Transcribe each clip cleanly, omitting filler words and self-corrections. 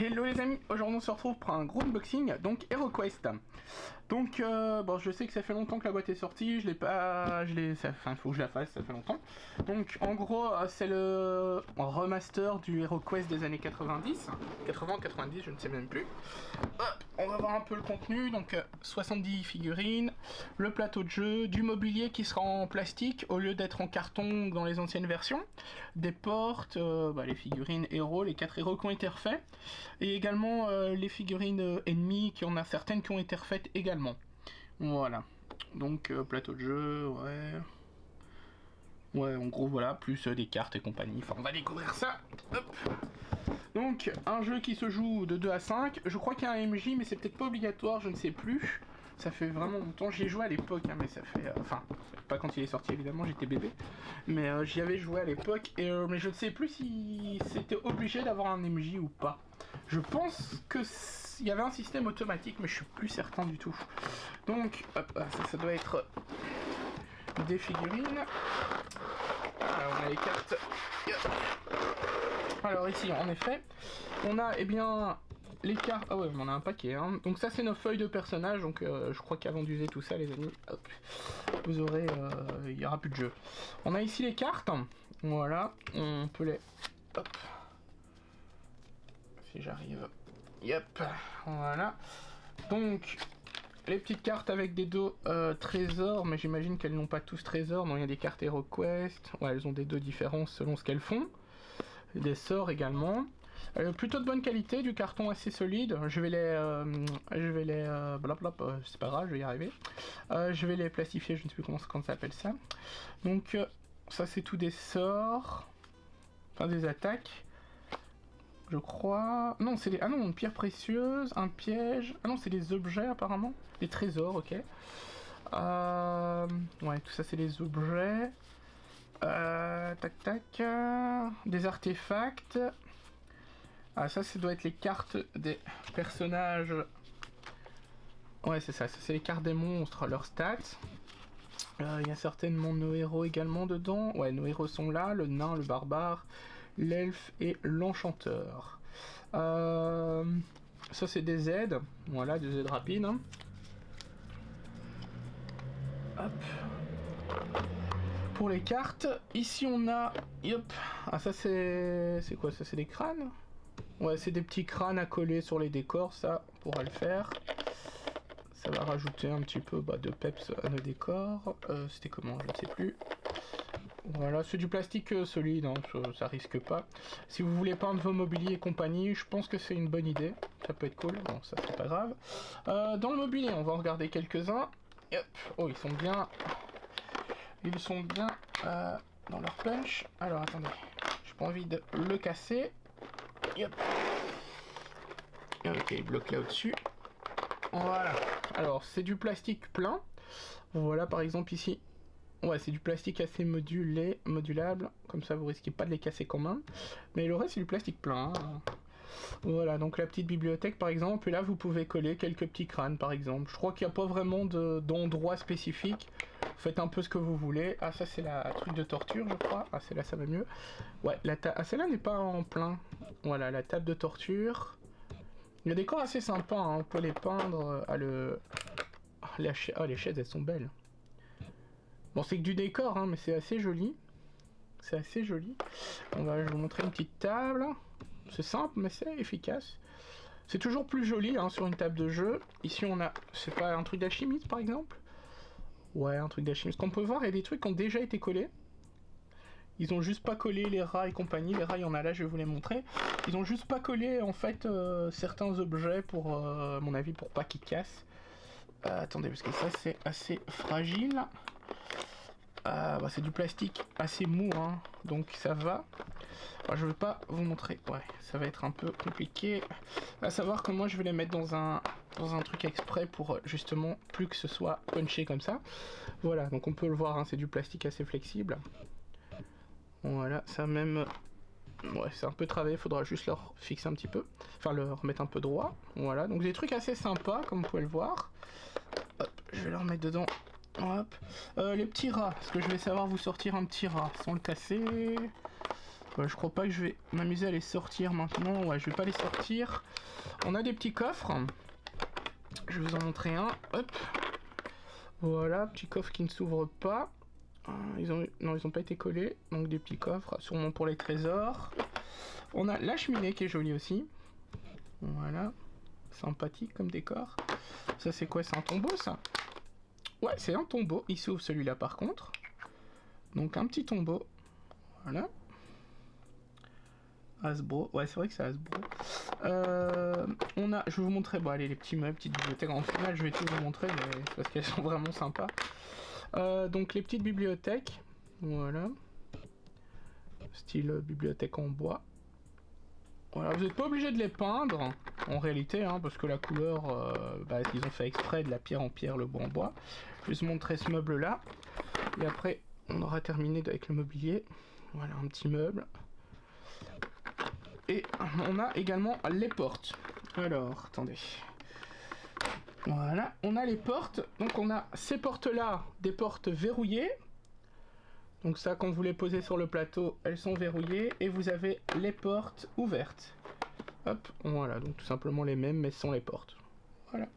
Hello les amis, aujourd'hui on se retrouve pour un gros unboxing, donc HeroQuest. Donc bon, je sais que ça fait longtemps que la boîte est sortie, il faut que je la fasse, ça fait longtemps. Donc en gros c'est le remaster du HeroQuest des années 90, 80, 90, je ne sais même plus. Hop, on va voir un peu le contenu, donc 70 figurines, le plateau de jeu, du mobilier qui sera en plastique au lieu d'être en carton dans les anciennes versions, des portes, les figurines héros, les 4 héros qui ont été refaits, et également les figurines ennemies, qui en a certaines qui ont été refaites également. Voilà, donc plateau de jeu, ouais, en gros voilà, plus des cartes et compagnie, enfin on va découvrir ça. Hop. Donc un jeu qui se joue de 2 à 5, je crois qu'il y a un MJ mais c'est peut-être pas obligatoire, je ne sais plus. Ça fait vraiment longtemps, j'y ai joué à l'époque, mais ça fait... enfin, pas quand il est sorti évidemment, j'étais bébé. Mais j'y avais joué à l'époque, mais je ne sais plus si c'était obligé d'avoir un MJ ou pas. Je pense que il y avait un système automatique, mais je suis plus certain du tout. Donc, hop, ça doit être des figurines. Alors, on a les cartes. Alors ici, en effet, on a, les cartes... Ah ouais, on a un paquet, hein. Donc ça, c'est nos feuilles de personnages, donc je crois qu'avant d'user tout ça, les amis, hop, vous aurez... il n'y aura plus de jeu. On a ici les cartes, voilà, on peut les... Hop. Si j'arrive... Yep, voilà. Donc, les petites cartes avec des dos trésors, mais j'imagine qu'elles n'ont pas tous trésors. Non, il y a des cartes HeroQuest, ouais, elles ont des dos différents selon ce qu'elles font. Des sorts également. Plutôt de bonne qualité, du carton assez solide. Je vais les c'est pas grave, je vais y arriver. Je vais les plastifier, je ne sais plus comment ça s'appelle ça. Donc ça c'est tout des sorts, enfin des attaques. Je crois. Non, c'est des. Ah non, une pierre précieuse, un piège. Ah non, c'est des objets apparemment. Des trésors, ok. Ouais, tout ça c'est des objets. Tac. Des artefacts. Ah, ça doit être les cartes des personnages. Ouais, c'est ça. Ça c'est les cartes des monstres, leurs stats. Il y a certainement nos héros également dedans. Ouais, nos héros sont là, le nain, le barbare, l'elfe et l'enchanteur. Ça c'est des aides. Voilà, des aides rapides. Hein. Hop. Pour les cartes, ici on a... Yep. Ah ça c'est quoi ça? C'est des crânes? Ouais, c'est des petits crânes à coller sur les décors, ça on pourra le faire. Ça va rajouter un petit peu de peps à nos décors. C'était comment? Je ne sais plus. Voilà, c'est du plastique solide, hein, ça risque pas. Si vous voulez peindre vos mobiliers et compagnie, je pense que c'est une bonne idée. Ça peut être cool, bon ça c'est pas grave. Dans le mobilier, on va en regarder quelques-uns. Oh, ils sont bien dans leur punch. Alors attendez, j'ai pas envie de le casser. Yep. Ok, il bloque là au-dessus. Voilà. Alors c'est du plastique plein. Voilà par exemple ici. Ouais, c'est du plastique assez modulable. Comme ça vous risquez pas de les casser quand même. Mais le reste c'est du plastique plein. Hein. Voilà, donc la petite bibliothèque par exemple. Et là vous pouvez coller quelques petits crânes par exemple. Je crois qu'il n'y a pas vraiment d'endroit spécifique. Faites un peu ce que vous voulez. Ah ça c'est la truc de torture je crois. Ah celle-là ça va mieux. Ouais, celle-là n'est pas en plein. Voilà, la table de torture. Il y a des décors assez sympas, hein. On peut les peindre à les chaises elles sont belles. Bon c'est que du décor hein, mais c'est assez joli. C'est assez joli. Je vais vous montrer une petite table. C'est simple mais c'est efficace. C'est toujours plus joli hein, sur une table de jeu. Ici on a, c'est pas un truc d'alchimiste par exemple? Ouais, un truc d'alchimiste. Qu'on peut voir, il y a des trucs qui ont déjà été collés. Ils ont juste pas collé les rats et compagnie. Les rats, il y en a là, je vais vous les montrer. Ils ont juste pas collé, en fait, certains objets pour, à mon avis, pour pas qu'ils cassent. Attendez, parce que ça, c'est assez fragile. C'est du plastique assez mou, hein, donc ça va. Alors, je vais pas vous montrer. Ouais, ça va être un peu compliqué. À savoir que moi, je vais les mettre dans un truc exprès pour, justement, plus que ce soit punché comme ça. Voilà, donc on peut le voir, hein, c'est du plastique assez flexible. Voilà, ça même... Ouais, c'est un peu travaillé, faudra juste leur fixer un petit peu. Enfin, leur remettre un peu droit. Voilà, donc des trucs assez sympas, comme vous pouvez le voir. Hop, je vais leur mettre dedans. Hop. Les petits rats, parce que je vais savoir vous sortir un petit rat sans le casser. Je crois pas que je vais m'amuser à les sortir maintenant. Ouais, je vais pas les sortir. On a des petits coffres. Je vais vous en montrer un. Hop. Voilà, petit coffre qui ne s'ouvre pas. Non, ils ont pas été collés. Donc des petits coffres, sûrement pour les trésors. On a la cheminée qui est jolie aussi. Voilà. Sympathique comme décor. Ça c'est quoi? C'est un tombeau ça? Ouais, c'est un tombeau. Il s'ouvre celui-là par contre. Donc un petit tombeau. Voilà. Hasbro. Ouais, c'est vrai que c'est Hasbro. Je vais vous montrer, bon allez, les petits meubles, petites bibliothèques. En final, je vais tout vous montrer, mais c'est parce qu'elles sont vraiment sympas. Donc les petites bibliothèques. Voilà. Style bibliothèque en bois. Voilà, vous n'êtes pas obligé de les peindre, en réalité, hein, parce que la couleur, ils ont fait exprès de la pierre en pierre, le bois en bois. Je vais vous montrer ce meuble-là. Et après, on aura terminé avec le mobilier. Voilà, un petit meuble. Et on a également les portes. Alors, attendez. Voilà, on a les portes. Donc on a ces portes-là, des portes verrouillées. Donc ça, quand vous les posez sur le plateau, elles sont verrouillées. Et vous avez les portes ouvertes. Hop, voilà, donc tout simplement les mêmes, mais sans les portes. Voilà.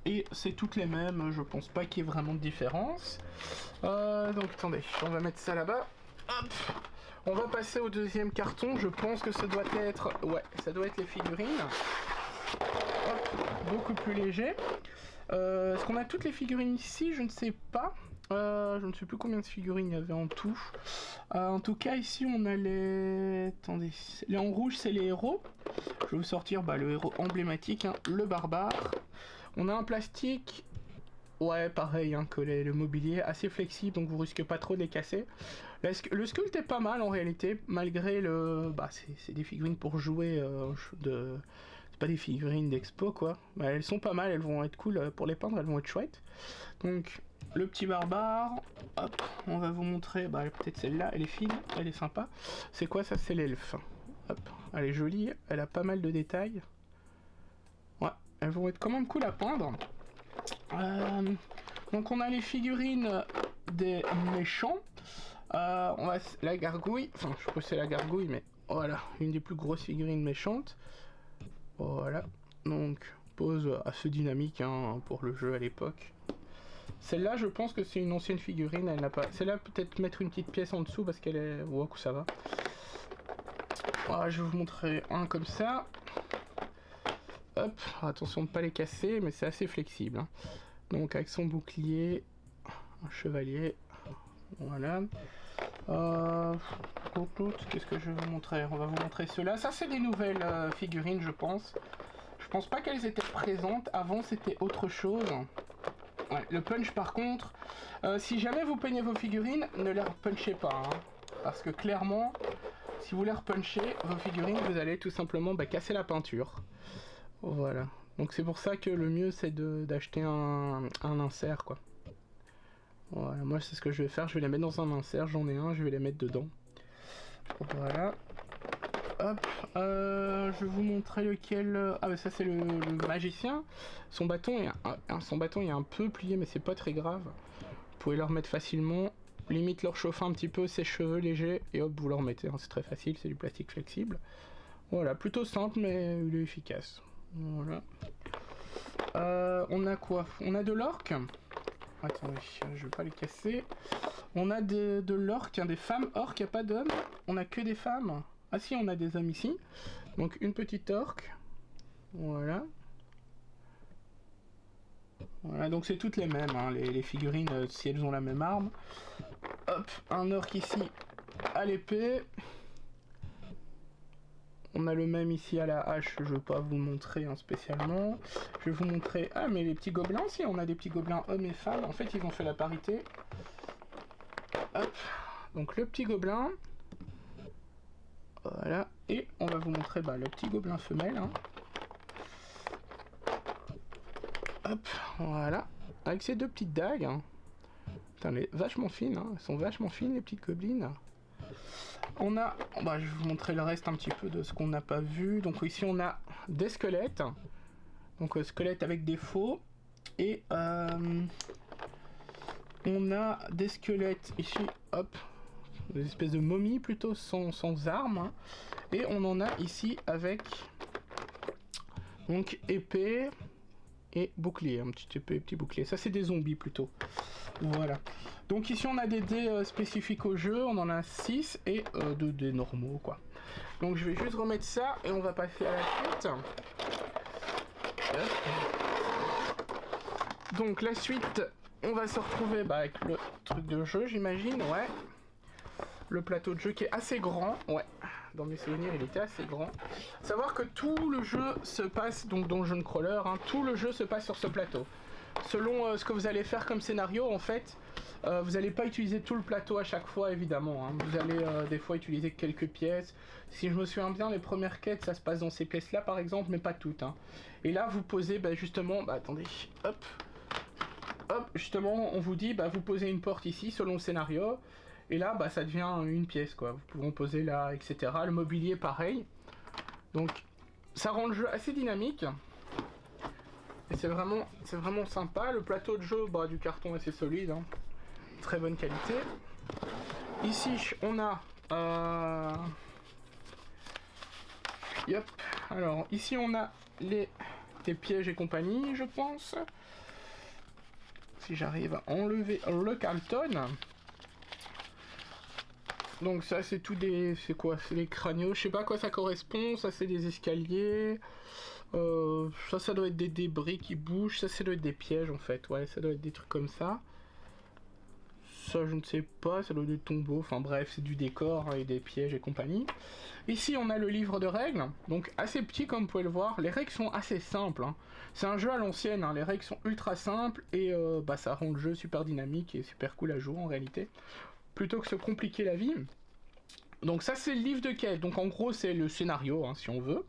Et c'est toutes les mêmes, je pense pas qu'il y ait vraiment de différence. Donc attendez, on va mettre ça là-bas. Hop. On va passer au deuxième carton, je pense que ça doit être... Ouais, ça doit être les figurines. Hop, beaucoup plus léger. Est-ce qu'on a toutes les figurines ici? Je ne sais pas. Je ne sais plus combien de figurines il y avait en tout. En tout cas, ici, on a les... Attendez, les en rouge, c'est les héros. Je vais vous sortir le héros emblématique, hein, le barbare. On a un plastique... Ouais, pareil, hein, que le mobilier, assez flexible, donc vous risquez pas trop de les casser. Le sculpte est pas mal en réalité, malgré le... c'est des figurines pour jouer, c'est pas des figurines d'expo quoi. Elles sont pas mal, elles vont être cool pour les peindre, elles vont être chouettes. Donc, le petit barbare, hop, on va vous montrer, peut-être celle-là, elle est fine, elle est sympa. C'est quoi ça? C'est l'elfe. Hop, elle est jolie, elle a pas mal de détails. Ouais, elles vont être quand même cool à peindre. Donc on a les figurines des méchants. La gargouille, enfin je suppose que c'est la gargouille, mais voilà, une des plus grosses figurines méchantes. Voilà, donc pose assez dynamique hein, pour le jeu à l'époque. Celle-là, je pense que c'est une ancienne figurine, elle n'a pas. Celle-là, peut-être mettre une petite pièce en dessous parce qu'elle est. Wow, ça va. Voilà, je vais vous montrer un comme ça. Hop, attention de ne pas les casser, mais c'est assez flexible. Hein. Donc avec son bouclier, un chevalier, voilà. Qu'est-ce que je vais vous montrer? On va vous montrer ceux-là. Ça c'est des nouvelles figurines je pense. Je pense pas qu'elles étaient présentes. Avant c'était autre chose. Ouais, le punch par contre, si jamais vous peignez vos figurines, ne les repunchez pas. Hein, parce que clairement, si vous les repunchez, vos figurines, vous allez tout simplement casser la peinture. Voilà. Donc c'est pour ça que le mieux c'est d'acheter un insert quoi. Voilà, moi c'est ce que je vais faire, je vais les mettre dans un insert, j'en ai un, je vais les mettre dedans. Voilà. Hop, je vais vous montrer lequel... Ah bah ça c'est le magicien. Son bâton est un peu plié mais c'est pas très grave. Vous pouvez le remettre facilement, limite leur chauffer un petit peu ses cheveux légers et hop vous le remettez, hein. C'est très facile, c'est du plastique flexible. Voilà, plutôt simple mais il est efficace. Voilà. On a quoi? On a de l'orque. Attendez, je vais pas les casser. On a de l'orque, des femmes orques, il n'y a pas d'hommes. On a que des femmes. Ah si, on a des hommes ici. Donc une petite orque. Voilà. Voilà, donc c'est toutes les mêmes, hein, les figurines, si elles ont la même arme. Hop, un orque ici à l'épée. On a le même ici à la hache, je ne veux pas vous le montrer hein, spécialement. Je vais vous montrer... Ah, mais les petits gobelins aussi, on a des petits gobelins hommes et femmes. En fait, ils ont fait la parité. Hop, donc le petit gobelin. Voilà, et on va vous montrer le petit gobelin femelle. Hein. Hop, voilà, avec ces deux petites dagues. Hein. Putain, elle est vachement fine, hein. Elles sont vachement fines les petites gobelines. On a, je vais vous montrer le reste un petit peu de ce qu'on n'a pas vu. Donc ici on a des squelettes, donc squelettes avec des faux, et on a des squelettes ici, hop, des espèces de momies plutôt sans armes. Hein. Et on en a ici avec donc épée et bouclier, un petit épée, petit bouclier. Ça c'est des zombies plutôt. Voilà. Donc ici on a des dés spécifiques au jeu, on en a 6 et 2 dés normaux quoi. Donc je vais juste remettre ça et on va passer à la suite. Donc la suite, on va se retrouver avec le truc de jeu j'imagine, ouais. Le plateau de jeu qui est assez grand, ouais. Dans mes souvenirs il était assez grand. Savoir que tout le jeu se passe, donc Dungeon Crawler, hein, tout le jeu se passe sur ce plateau. Selon ce que vous allez faire comme scénario en fait, vous n'allez pas utiliser tout le plateau à chaque fois évidemment, hein. Vous allez des fois utiliser quelques pièces. Si je me souviens bien, les premières quêtes ça se passe dans ces pièces là par exemple, mais pas toutes. Hein. Et là vous posez justement, attendez, hop, justement on vous dit vous posez une porte ici selon le scénario. Et là ça devient une pièce quoi, vous pouvez poser là, etc. Le mobilier pareil. Donc ça rend le jeu assez dynamique. Et c'est vraiment sympa. Le plateau de jeu, du carton assez solide, hein. Très bonne qualité. Ici, on a... Yep. Alors, ici, on a des pièges et compagnie, je pense. Si j'arrive à enlever le carton. Donc ça, c'est tout des... C'est quoi? C'est des crânios. Je sais pas à quoi ça correspond. Ça, c'est des escaliers. Ça doit être des débris qui bougent, ça doit être des pièges en fait, ouais, ça doit être des trucs comme ça. Ça je ne sais pas, ça doit être des tombeaux, enfin bref, c'est du décor hein, et des pièges et compagnie. Ici on a le livre de règles, donc assez petit comme vous pouvez le voir, les règles sont assez simples, hein. C'est un jeu à l'ancienne, hein. Les règles sont ultra simples et ça rend le jeu super dynamique et super cool à jouer en réalité, plutôt que se compliquer la vie. Donc ça c'est le livre de quête, donc en gros c'est le scénario hein, si on veut.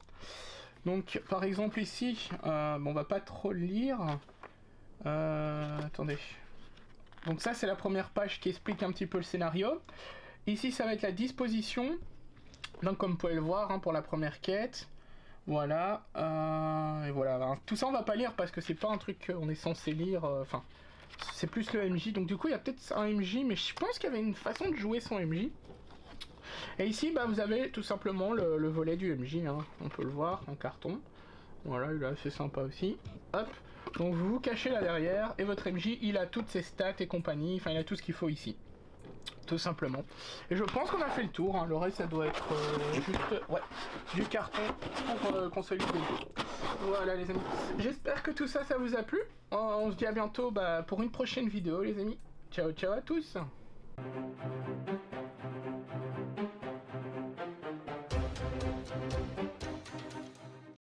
Donc par exemple ici, on va pas trop le lire. Attendez. Donc ça c'est la première page qui explique un petit peu le scénario. Ici ça va être la disposition. Donc comme vous pouvez le voir hein, pour la première quête. Voilà. Et voilà. Alors, tout ça on va pas lire parce que c'est pas un truc qu'on est censé lire. Enfin, c'est plus le MJ. Donc du coup il y a peut-être un MJ, mais je pense qu'il y avait une façon de jouer son MJ. Et ici, vous avez tout simplement le volet du MJ, hein. On peut le voir en carton. Voilà, il est assez sympa aussi. Hop, donc vous vous cachez là derrière, et votre MJ, il a toutes ses stats et compagnie, enfin il a tout ce qu'il faut ici. Tout simplement. Et je pense qu'on a fait le tour, hein. Le reste ça doit être juste du carton pour consolider le jeu. Voilà les amis. J'espère que tout ça, ça vous a plu. On se dit à bientôt pour une prochaine vidéo les amis. Ciao ciao à tous.